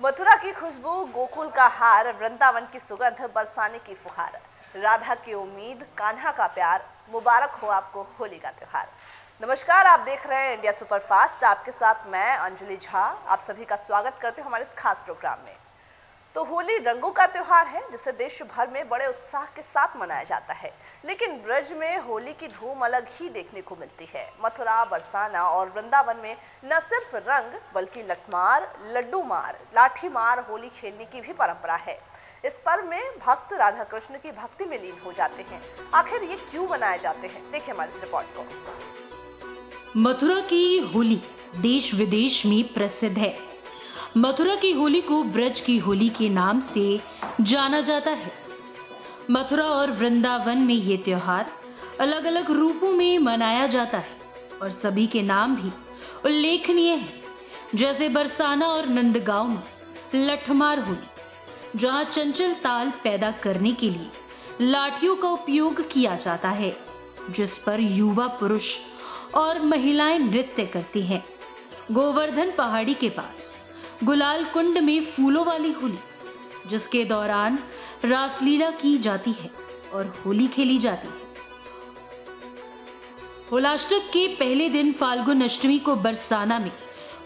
मथुरा की खुशबू, गोकुल का हार, वृंदावन की सुगंध, बरसाने की फुहार, राधा की उम्मीद, कान्हा का प्यार, मुबारक हो आपको होली का त्योहार। नमस्कार, आप देख रहे हैं इंडिया सुपरफास्ट। आपके साथ मैं अंजलि झा आप सभी का स्वागत करती हूँ हमारे इस खास प्रोग्राम में। तो होली रंगों का त्योहार है जिसे देश भर में बड़े उत्साह के साथ मनाया जाता है, लेकिन ब्रज में होली की धूम अलग ही देखने को मिलती है। मथुरा, बरसाना और वृंदावन में न सिर्फ रंग बल्कि लठमार, लड्डू मार, लाठी मार होली खेलने की भी परंपरा है। इस पर्व में भक्त राधा कृष्ण की भक्ति में लीन हो जाते हैं। आखिर ये क्यों मनाए जाते हैं, देखिए हमारी इस रिपोर्ट को। मथुरा की होली देश विदेश में प्रसिद्ध है। मथुरा की होली को ब्रज की होली के नाम से जाना जाता है। मथुरा और वृंदावन में ये त्योहार अलग अलग रूपों में मनाया जाता है और सभी के नाम भी उल्लेखनीय हैं, जैसे बरसाना और नंदगांव में लठमार होली, जहां चंचल ताल पैदा करने के लिए लाठियों का उपयोग किया जाता है, जिस पर युवा पुरुष और महिलाएं नृत्य करती हैं। गोवर्धन पहाड़ी के पास गुलाल कुंड में फूलों वाली होली, जिसके दौरान रासलीला की जाती है और होली खेली जाती है। होलाष्टक के पहले दिन फाल्गुन अष्टमी को बरसाना में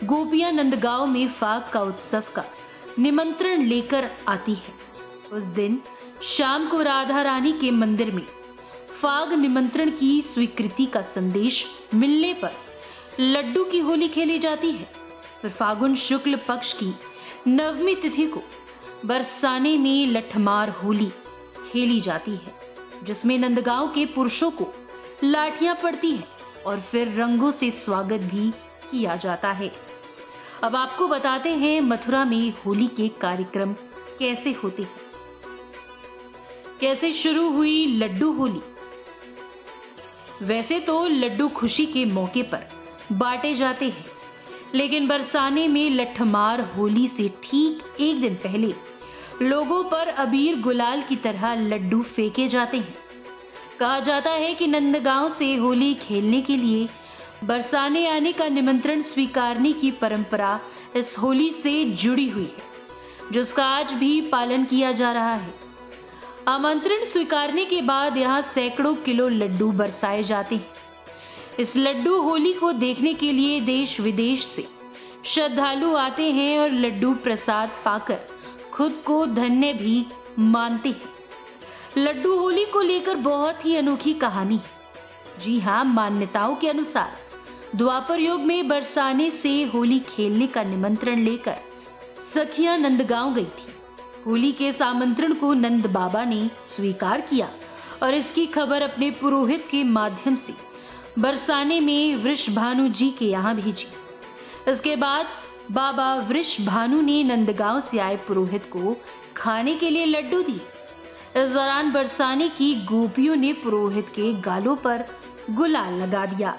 गोपियां नंदगांव में फाग का उत्सव का निमंत्रण लेकर आती है। उस दिन शाम को राधा रानी के मंदिर में फाग निमंत्रण की स्वीकृति का संदेश मिलने पर लड्डू की होली खेली जाती है। फिर फागुन शुक्ल पक्ष की नवमी तिथि को बरसाने में लठमार होली खेली जाती है, जिसमें नंदगांव के पुरुषों को लाठियां पड़ती हैं और फिर रंगों से स्वागत भी किया जाता है। अब आपको बताते हैं मथुरा में होली के कार्यक्रम कैसे होते हैं। कैसे शुरू हुई लड्डू होली। वैसे तो लड्डू खुशी के मौके पर बांटे जाते हैं, लेकिन बरसाने में लठमार होली से ठीक एक दिन पहले लोगों पर अबीर गुलाल की तरह लड्डू फेंके जाते हैं। कहा जाता है कि नंदगांव से होली खेलने के लिए बरसाने आने का निमंत्रण स्वीकारने की परंपरा इस होली से जुड़ी हुई है, जिसका आज भी पालन किया जा रहा है। आमंत्रण स्वीकारने के बाद यहाँ सैकड़ों किलो लड्डू बरसाए जाते हैं। इस लड्डू होली को देखने के लिए देश विदेश से श्रद्धालु आते हैं और लड्डू प्रसाद पाकर खुद को धन्य भी मानते हैं। लड्डू होली को लेकर बहुत ही अनोखी कहानी है। जी हाँ, मान्यताओं के अनुसार द्वापर युग में बरसाने से होली खेलने का निमंत्रण लेकर सखियां नंदगांव गई थी। होली के इस आमंत्रण को नंद बाबा ने स्वीकार किया और इसकी खबर अपने पुरोहित के माध्यम से बरसाने में वृषभानु जी के यहाँ भेजी। इसके बाद बाबा वृषभानु ने नंदगांव से आए पुरोहित को खाने के लिए लड्डू दिए। इस दौरान बरसाने की गोपियों ने पुरोहित के गालों पर गुलाल लगा दिया।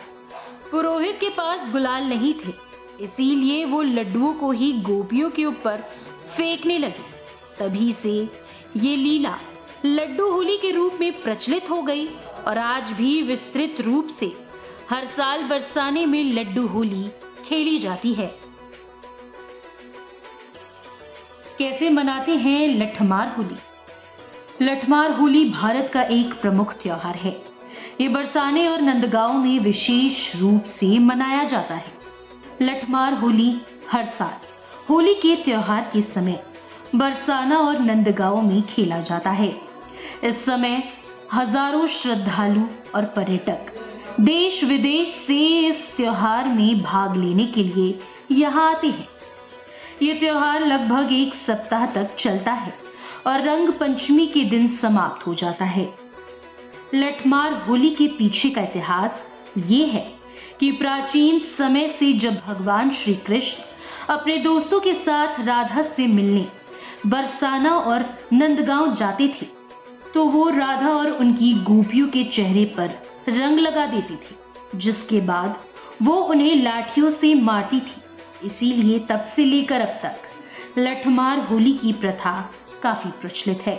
पुरोहित के पास गुलाल नहीं थे, इसीलिए वो लड्डुओं को ही गोपियों के ऊपर फेंकने लगे। तभी से ये लीला लड्डू होली के रूप में प्रचलित हो गई और आज भी विस्तृत रूप से हर साल बरसाने में लड्डू होली खेली जाती है। कैसे मनाते हैं लठमार होली। लठमार होली भारत का एक प्रमुख त्योहार है। ये बरसाने और नंदगांव में विशेष रूप से मनाया जाता है। लठमार होली हर साल होली के त्योहार के समय बरसाना और नंदगांव में खेला जाता है। इस समय हजारों श्रद्धालु और पर्यटक देश विदेश से इस त्योहार में भाग लेने के लिए यहाँ आते हैं। ये त्योहार लगभग एक सप्ताह तक चलता है और रंग पंचमी के दिन समाप्त हो जाता है। लठमार होली के पीछे का इतिहास ये है कि प्राचीन समय से जब भगवान श्री कृष्ण अपने दोस्तों के साथ राधा से मिलने बरसाना और नंदगांव जाते थे, तो वो राधा और उनकी गोपियों के चेहरे पर रंग लगा देती थी, जिसके बाद वो उन्हें लाठियों से मारती थी। इसीलिए तब से लेकर अब तक लठमार होली की प्रथा काफी प्रचलित है।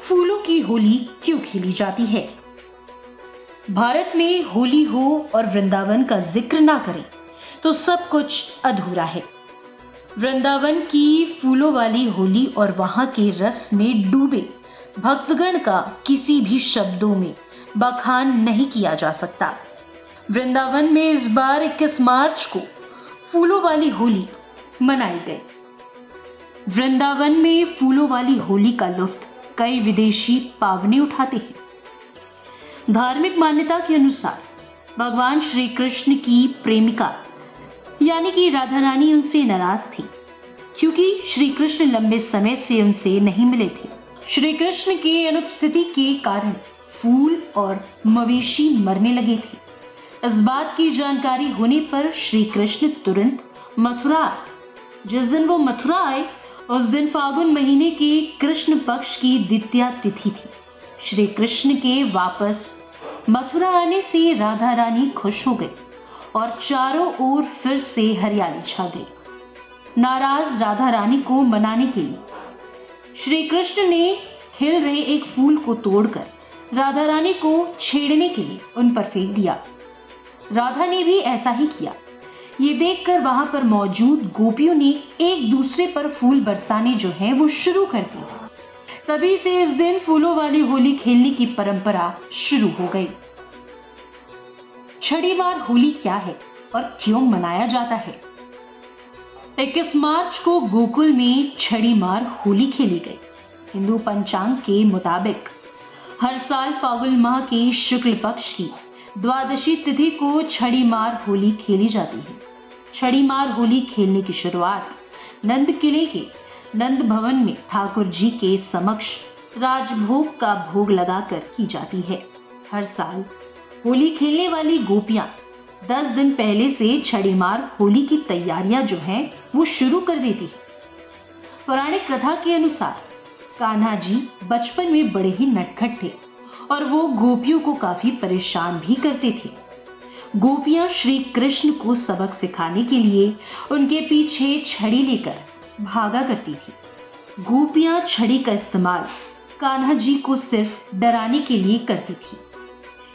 फूलों की होली क्यों खेली जाती है। भारत में होली हो और वृंदावन का जिक्र ना करें तो सब कुछ अधूरा है। वृंदावन की फूलों वाली होली और वहां के रस में डूबे भक्तगण का किसी भी शब्दों में बखान नहीं किया जा सकता। वृंदावन में इस बार 21 मार्च को फूलों वाली होली मनाई गई। वृंदावन में फूलों वाली होली का लुत्फ कई विदेशी पावनी उठाते हैं। धार्मिक मान्यता के अनुसार भगवान श्री कृष्ण की प्रेमिका यानी कि राधा रानी उनसे नाराज थी, क्योंकि श्री कृष्ण लंबे समय से उनसे नहीं मिले थे। श्री कृष्ण की अनुपस्थिति के कारण फूल और मवेशी मरने लगे थे। इस बात की जानकारी होने पर श्री कृष्ण तुरंत मथुरा आए। जिस दिन वो मथुरा आए उस दिन फागुन महीने के कृष्ण पक्ष की द्वितीया तिथि थी। श्री कृष्ण के वापस मथुरा आने से राधा रानी खुश हो गई और चारों ओर फिर से हरियाली छा गई। नाराज राधा रानी को मनाने के लिए श्री कृष्ण ने हिल रहे एक फूल को तोड़कर राधा रानी को छेड़ने के लिए उन पर फेंक दिया। राधा ने भी ऐसा ही किया। ये देखकर वहां पर मौजूद गोपियों ने एक दूसरे पर फूल बरसाने जो है वो शुरू कर दी। तभी से इस दिन फूलों वाली होली खेलने की परंपरा शुरू हो गई। छड़ीमार होली क्या है और क्यों मनाया जाता है? 21 मार्च को गोकुल में छड़ीमार होली खेली गई। हिंदू पंचांग के मुताबिक हर साल फागुन माह के शुक्ल पक्ष की द्वादशी तिथि को छड़ीमार होली खेली जाती है। छड़ीमार होली खेलने की शुरुआत नंद किले के नंद भवन में ठाकुर जी के समक्ष राजभोग का भोग लगाकर की जाती है। हर साल होली खेलने वाली गोपियां 10 दिन पहले से छड़ीमार होली की तैयारियां जो हैं वो शुरू कर देती है। पौराणिक कथा के अनुसार कान्हा जी बचपन में बड़े ही नटखट थे और वो गोपियों को काफी परेशान भी करते थे। गोपियां श्री कृष्ण को सबक सिखाने के लिए उनके पीछे छड़ी लेकर भागा करती थी। गोपियां छड़ी का इस्तेमाल कान्हा जी को सिर्फ डराने के लिए करती थी।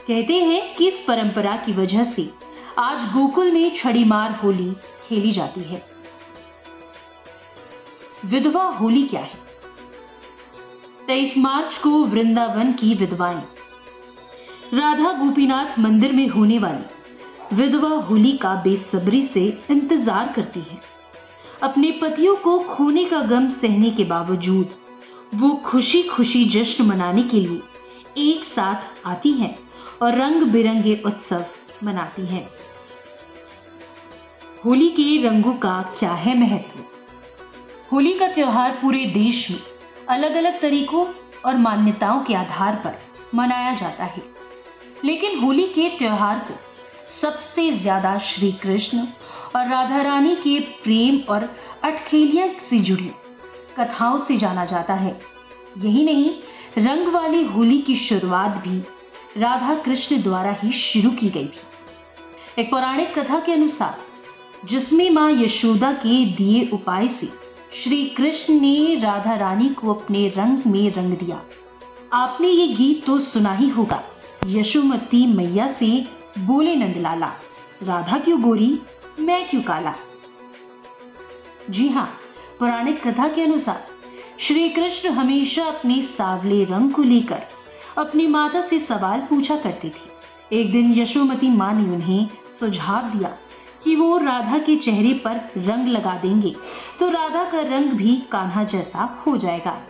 कहते हैं कि इस परंपरा की वजह से आज गोकुल में छड़ीमार होली खेली जाती है। विधवा होली क्या है? 23 मार्च को वृंदावन की विधवाएं राधा गोपीनाथ मंदिर में होने वाली विधवा होली का बेसब्री से इंतजार करती हैं। अपने पतियों को खोने का गम सहने के बावजूद वो खुशी खुशी जश्न मनाने के लिए एक साथ आती हैं और रंग बिरंगे उत्सव मनाती हैं। होली के रंगों का क्या है महत्व? होली का त्योहार पूरे देश में अलग अलग तरीकों और मान्यताओं के आधार पर मनाया जाता है, लेकिन होली के त्योहार को सबसे ज्यादा श्री कृष्ण और राधा रानी के प्रेम और अटखेलियां से जुड़ी कथाओं से जाना जाता है। यही नहीं, रंग वाली होली की शुरुआत भी राधा कृष्ण द्वारा ही शुरू की गई थी। एक पौराणिक कथा के अनुसार जिसमें मां यशोदा के दिए उपाय से श्री कृष्ण ने राधा रानी को अपने रंग में रंग दिया। आपने ये गीत तो सुना ही होगा, यशोमती मैया से बोले नंदलाला, राधा क्यों गोरी मैं क्यों काला। जी हाँ, पौराणिक कथा के अनुसार श्री कृष्ण हमेशा अपने सांवले रंग को लेकर अपनी माता से सवाल पूछा करते थे। एक दिन यशोमती माँ ने उन्हें सुझाव दिया कि वो राधा के चेहरे पर रंग लगा देंगे तो राधा का रंग भी कान्हा जैसा हो जाएगा।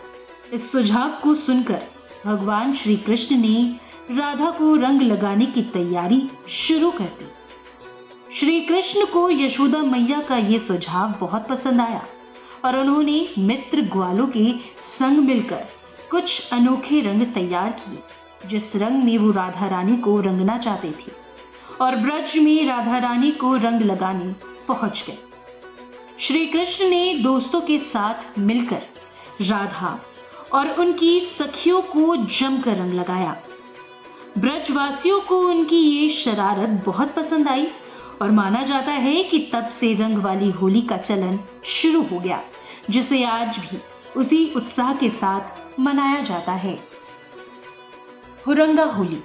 इस सुझाव को सुनकर भगवान श्री कृष्ण ने राधा को रंग लगाने की तैयारी शुरू कर दी। श्री कृष्ण को यशोदा मैया का ये सुझाव बहुत पसंद आया और उन्होंने मित्र ग्वालों के संग मिलकर कुछ अनोखे रंग तैयार किए, जिस रंग में वो राधा रानी को रंगना चाहते थे, और ब्रज में राधा रानी को रंग लगाने पहुंच गए। श्री कृष्ण ने दोस्तों के साथ मिलकर राधा और उनकी सखियों को जमकर रंग लगाया। ब्रजवासियों को उनकी ये शरारत बहुत पसंद आई और माना जाता है कि तब से रंग वाली होली का चलन शुरू हो गया, जिसे आज भी उसी उत्साह के साथ मनाया जाता है। हुरंगा होली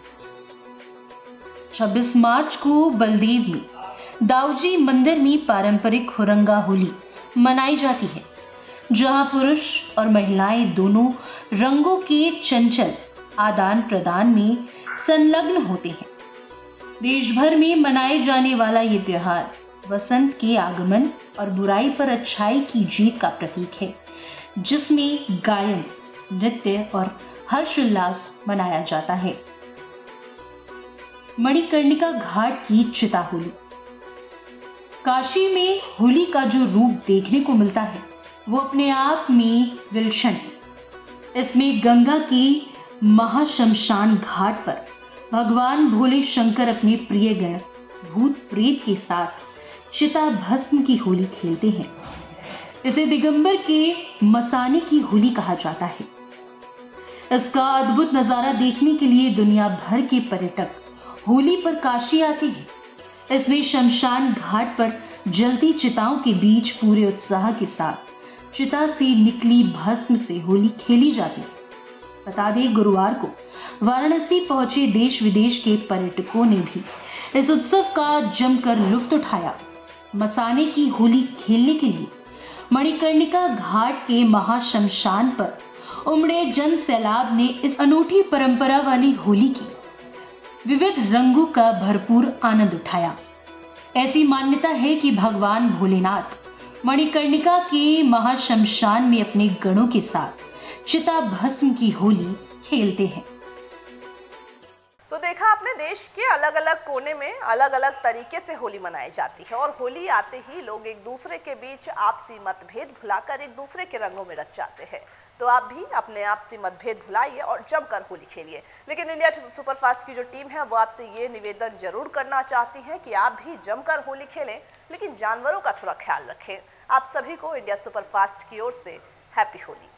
26 मार्च को बलदेव में दाऊजी मंदिर में पारंपरिक हुरंगा होली मनाई जाती है, जहां पुरुष और महिलाएं दोनों रंगों के चंचल आदान प्रदान में संलग्न होते हैं। देश भर में मनाए जाने वाला ये त्योहार वसंत के आगमन और बुराई पर अच्छाई की जीत का प्रतीक है, जिसमें गायन, नृत्य और हर्षोल्लास मनाया जाता है। मणिकर्णिका घाट की चिता होली। काशी में होली का जो रूप देखने को मिलता है वो अपने आप में विलक्षण है। इसमें गंगा के महाशमशान घाट पर भगवान भोले शंकर अपने प्रिय गण भूत प्रेत के साथ चिता भस्म की होली खेलते हैं। इसे दिगंबर के मसाने की होली कहा जाता है। इसका अद्भुत नजारा देखने के लिए दुनिया भर के पर्यटक होली पर काशी आते हैं। इसमें शमशान घाट पर जलती चिताओं के बीच पूरे उत्साह के साथ चिता से निकली भस्म से होली खेली जाती है। बता दें, गुरुवार को वाराणसी पहुंचे देश विदेश के पर्यटकों ने भी इस उत्सव का जमकर लुत्फ उठाया। मसाने की होली खेलने के लिए मणिकर्णिका घाट के महाशमशान पर उमड़े जन सैलाब ने इस अनूठी परंपरा वाली होली की विविध रंगों का भरपूर आनंद उठाया। ऐसी मान्यता है कि भगवान भोलेनाथ मणिकर्णिका के महाशमशान में अपने गणों के साथ चिता भस्म की होली खेलते हैं। तो देखा आपने, देश के अलग अलग कोने में अलग अलग तरीके से होली मनाई जाती है और होली आते ही लोग एक दूसरे के बीच आपसी मतभेद भुलाकर एक दूसरे के रंगों में रच जाते हैं। तो आप भी अपने आपसी मतभेद भुलाइए और जमकर होली खेलिए। लेकिन इंडिया सुपरफास्ट की जो टीम है वो आपसे ये निवेदन जरूर करना चाहती है कि आप भी जमकर होली खेलें, लेकिन जानवरों का थोड़ा ख्याल रखें। आप सभी को इंडिया सुपरफास्ट की ओर से हैप्पी होली।